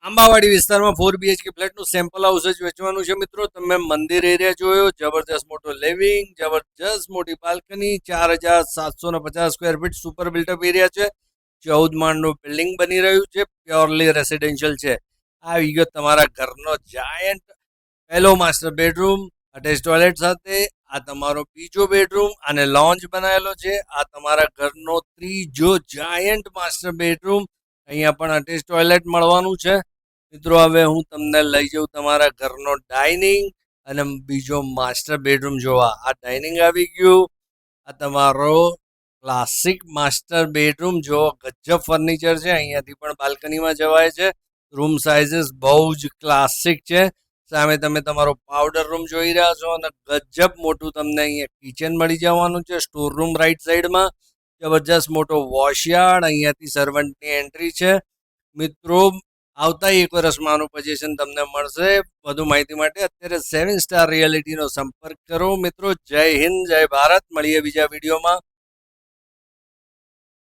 આંબાવાડી વિસ્તારમાં 4 BHK ફ્લેટનું sample house જ વેચવાનું છે મિત્રો. તમે મંદિર એરિયા જોયો, જબરજસ્ત મોટો લિવિંગ, જબરજસ્ત મોટી balcony, 4750 square feet super built-up area છે. 14 માળનું બિલ્ડિંગ બની રહ્યું છે, પ્યોરલી રેસિડેન્શિયલ છે. આવી ગયો તમારા ઘરનો જાયન્ટ પહેલો માસ્ટર બેડરૂમ અટેચ ટોયલેટ સાથે. આ તમારો બીજો બેડરૂમ અને લોન્જ બનાવેલો છે. આ તમારા ઘરનો ત્રીજો જાયન્ટ માસ્ટર બેડરૂમ. અહીંયા પણ અટેચ ટોયલેટ મળવાનું છે મિત્રો. હવે હું તમને લઈ જાઉં તમારા ઘરનો ડાઇનિંગ અને બીજો માસ્ટર બેડરૂમ જોવા. આ ડાઇનિંગ આવી ગયું. આ તમારો ક્લાસિક માસ્ટર બેડરૂમ જો ગજબ ફર્નિચર છે. અહીંયાથી પણ બાલ્કનીમાં જવાય છે. રૂમ સાઇઝીસ બહુ જ ક્લાસિક છે. સામે તમે તમારો પાવડર રૂમ જોઈ રહ્યા છો અને ગજબ મોટું તમને અહીંયા કિચન મળી જવાનું છે. સ્ટોર રૂમ રાઈટ સાઈડમાં, જબરજસ્ત મોટો વોશયાર્ડ. અહીંયાથી સર્વન્ટની એન્ટ્રી છે મિત્રો. આવતા 1 વર્ષમાં આનું પોઝિશન તમને મળશે. વધુ માહિતી માટે અત્યારે 7 સ્ટાર રિયાલિટીનો સંપર્ક કરો મિત્રો. જય હિન્દ, જય ભારત. મળીએ બીજા વિડીયોમાં.